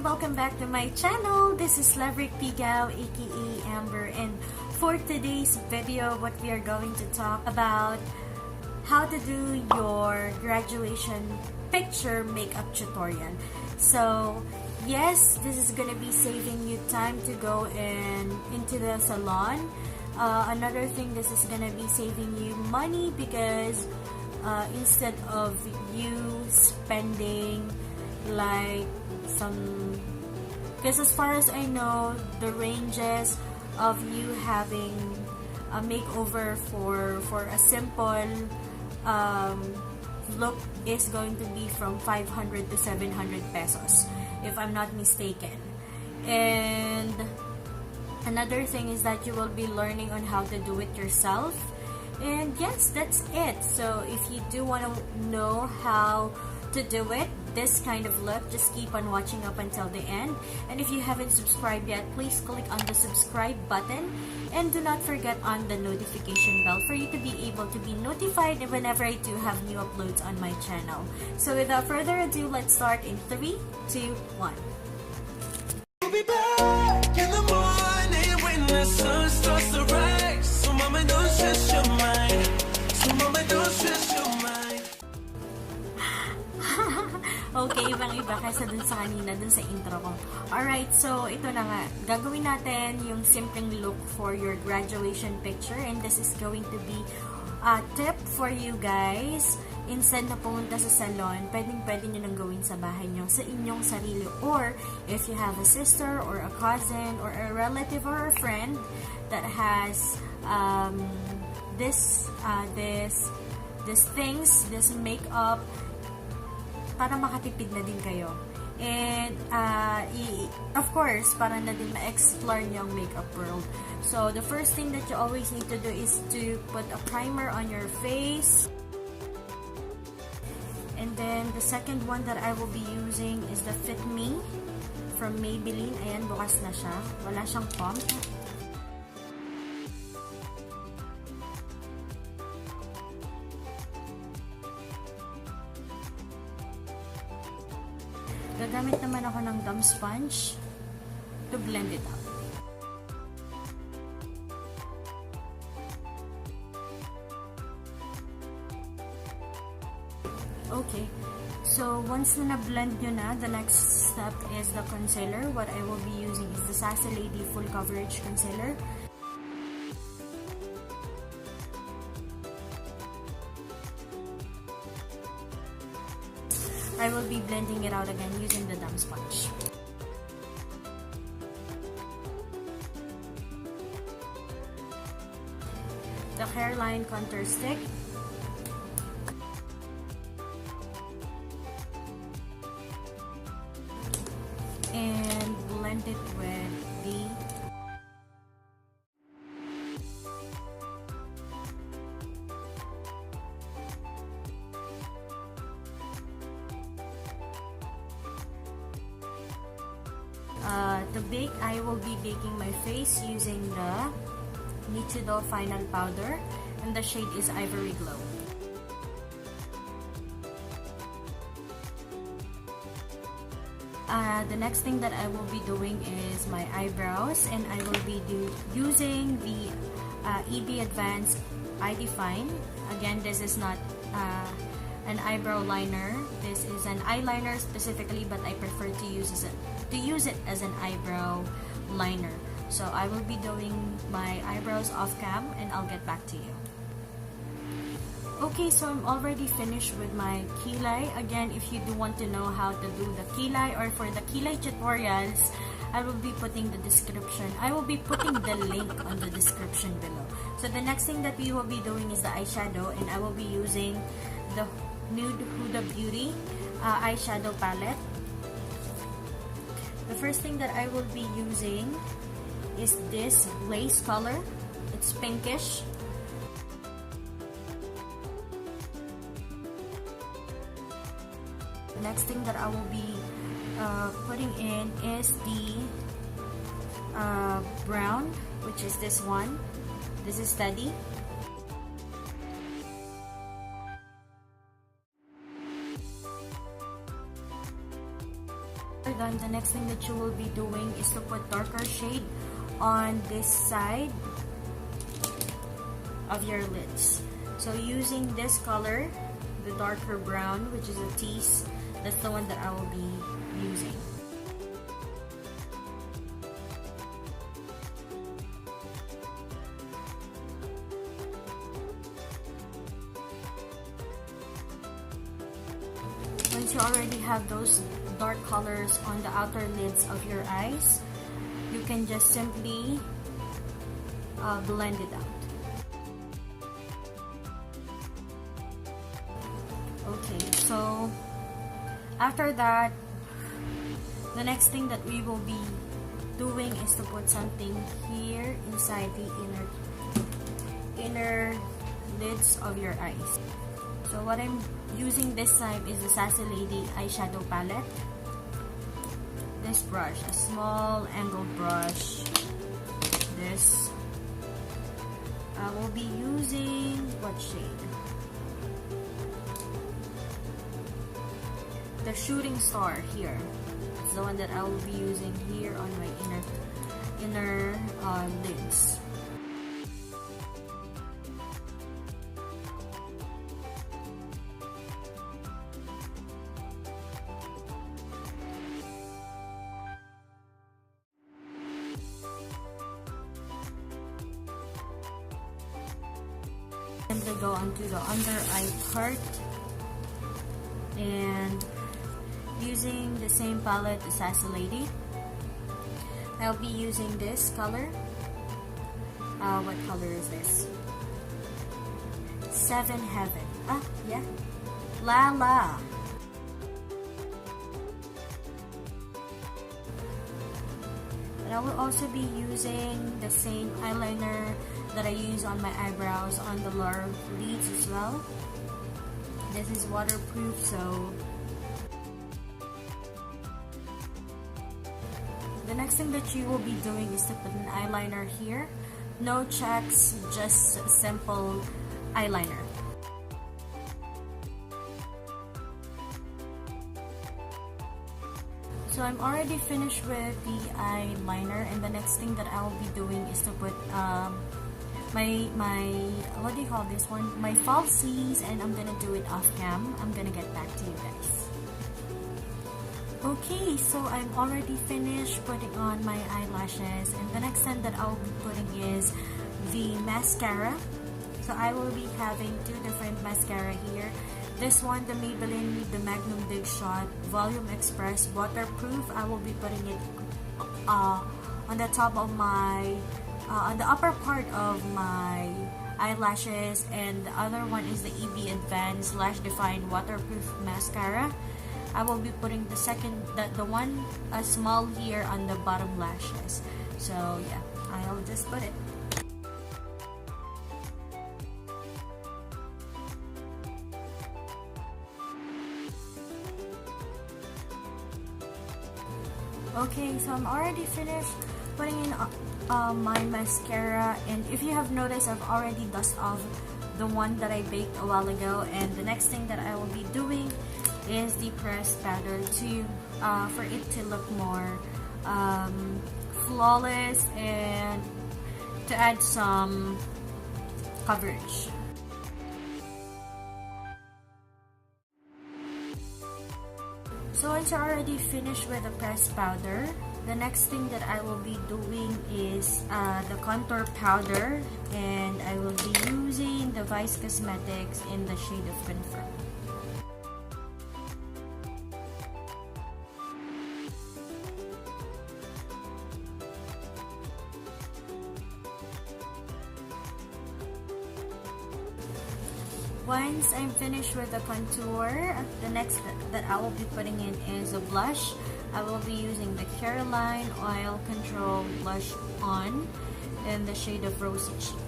welcome back to my channel. This is Leverick Pigao, aka Amber, and for today's video, what we are going to talk about how to do your graduation picture makeup tutorial. So yes, this is gonna be saving you time to go into the salon. Another thing, this is gonna be saving you money because instead of you spending like because as far as I know, the ranges of you having a makeover for a simple look is going to be from 500 to 700 pesos, if I'm not mistaken. And another thing is that you will be learning on how to do it yourself. And yes, that's it. So if you do want to know how to do it, this kind of look, just keep on watching up until the end. And if you haven't subscribed yet, please click on the subscribe button and do not forget on the notification bell for you to be able to be notified whenever I do have new uploads on my channel. So without further ado, let's start in 3, 2, 1. We'll be back in the morning when the sun starts to rise. So mama, don't stress your mind. So mama, don't stress your mind. Okay, ibang-iba kaysa dun sa kanina, dun sa intro ko. Alright, so ito na nga. Gagawin natin yung simpleng look for your graduation picture, and this is going to be a tip for you guys. Instead na pumunta sa salon, pwede nyo nang gawin sa bahay nyo, sa inyong sarili. Or, if you have a sister, or a cousin, or a relative, or a friend that has this makeup, para makatipid na din kayo. And, of course, para na din ma-explore nyo ang makeup world. So, the first thing that you always need to do is to put a primer on your face. And then, the second one that I will be using is the Fit Me from Maybelline. Ayan, bukas na siya. Wala siyang pump. Gagamit naman ako ng gum sponge to blend it out. Okay, so once na na-blend nyo na, the next step is the concealer. What I will be using is the Sassy Lady Full Coverage Concealer. I will be blending it out again using the gum sponge. The hairline contour stick. And blend it with the to bake, I will be baking my face using the Natutuwa Final Powder, and the shade is Ivory Glow. The next thing that I will be doing is my eyebrows, and I will be using the EB Advanced Eye Define. Again, this is not an eyebrow liner. This is an eyeliner specifically, but I prefer to use it as an eyebrow liner. So I will be doing my eyebrows off cam, and I'll get back to you. Okay, so I'm already finished with my kilay. Again, if you do want to know how to do the kilay or for the kilay tutorials, I will be putting the description. I will be putting the link on the description below. So the next thing that we will be doing is the eyeshadow, and I will be using the Nude Huda Beauty eyeshadow palette. The first thing that I will be using is this lace color. It's pinkish. The next thing that I will be putting in is the brown, which is this one. This is Steady. Then the next thing that you will be doing is to put darker shade on this side of your lids. So using this color, the darker brown, which is a tease, that's the one that I will be using. Once you already have those dark colors on the outer lids of your eyes, you can just simply blend it out. Okay, so after that, the next thing that we will be doing is to put something here inside the inner lids of your eyes. So what I'm using this time is the Sassy Lady eyeshadow palette. This brush, a small angled brush. This. I will be using what shade? The Shooting Star here. It's the one that I will be using here on my inner lids. Simply go onto the under eye part and using the same palette as Sassy Lady, I'll be using this color. What color is this? Seven Heaven. Yeah. La. And I will also be using the same eyeliner that I use on my eyebrows on the lower lids as well. This is waterproof, so the next thing that you will be doing is to put an eyeliner here. No checks, just simple eyeliner. So I'm already finished with the eyeliner, and the next thing that I will be doing is to put my what do you call this one? My falsies, and I'm gonna do it off cam. I'm gonna get back to you guys. Okay, so I'm already finished putting on my eyelashes, and the next thing that I'll be putting is the mascara. So I will be having two different mascara here. This one, the Maybelline, the Magnum Big Shot Volume Express Waterproof. I will be putting it on the top of my on the upper part of my eyelashes, and the other one is the EB Advanced Lash Define Waterproof Mascara. I will be putting the one small here on the bottom lashes. So yeah, I'll just put it. Okay, so I'm already finished putting in my mascara, and if you have noticed, I've already dusted off the one that I baked a while ago, and the next thing that I will be doing is the pressed powder to for it to look more flawless and to add some coverage. So once you're already finished with the pressed powder, the next thing that I will be doing is the contour powder, and I will be using the Vice Cosmetics in the shade of Confirm. Once I'm finished with the contour, the next that I will be putting in is a blush. I will be using the Caroline Oil Control Blush on in the shade of Rosy Cheek.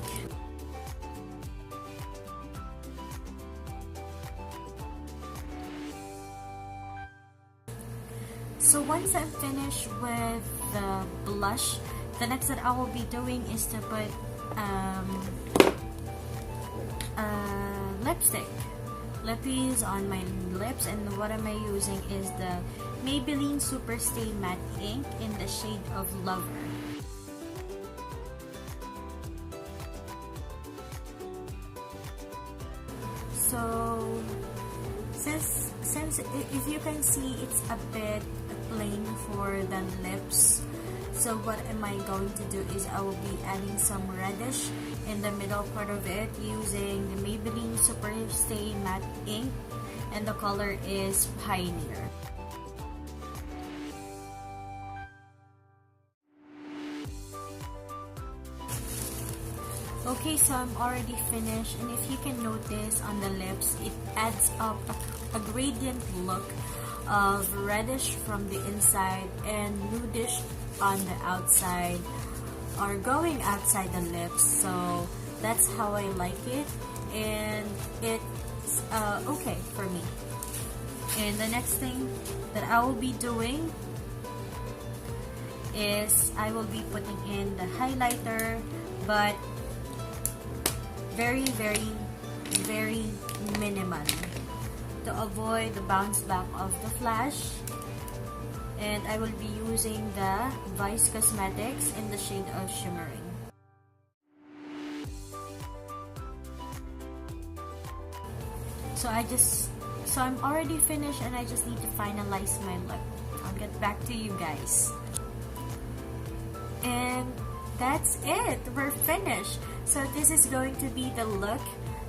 So once I'm finished with the blush, the next that I will be doing is to put lipstick. lippies on my lips, and what am I using is the Maybelline Super Stay Matte Ink in the shade of Lover. So since if you can see, it's a bit plain for the lips, so what am I going to do is I will be adding some reddish in the middle part of it using the Maybelline Super Stay Matte Ink, and the color is Pioneer. Okay, so I'm already finished, and if you can notice on the lips, it adds up a gradient look of reddish from the inside and nudish on the outside, or going outside the lips. So that's how I like it, and it's okay for me. And the next thing that I will be doing is I will be putting in the highlighter, but very minimal to avoid the bounce back of the flash. And I will be using the Vice Cosmetics in the shade of Shimmering. So I'm already finished, and I just need to finalize my look. I'll get back to you guys. And that's it, we're finished. So this is going to be the look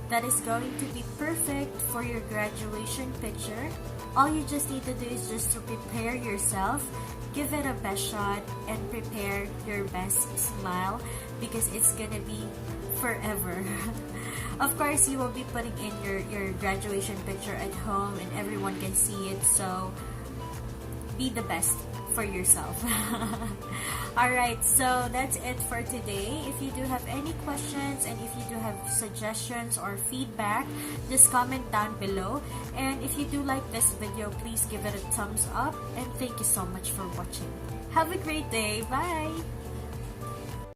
that is going to be perfect for your graduation picture. All you just need to do is just to prepare yourself, give it a best shot, and prepare your best smile, because it's gonna be forever. Of course, you will be putting in your graduation picture at home and everyone can see it, so be the best for yourself. Alright, so that's it for today. If you do have any questions, and if you do have suggestions or feedback, just comment down below. And if you do like this video, please give it a thumbs up, and thank you so much for watching. Have a great day. Bye!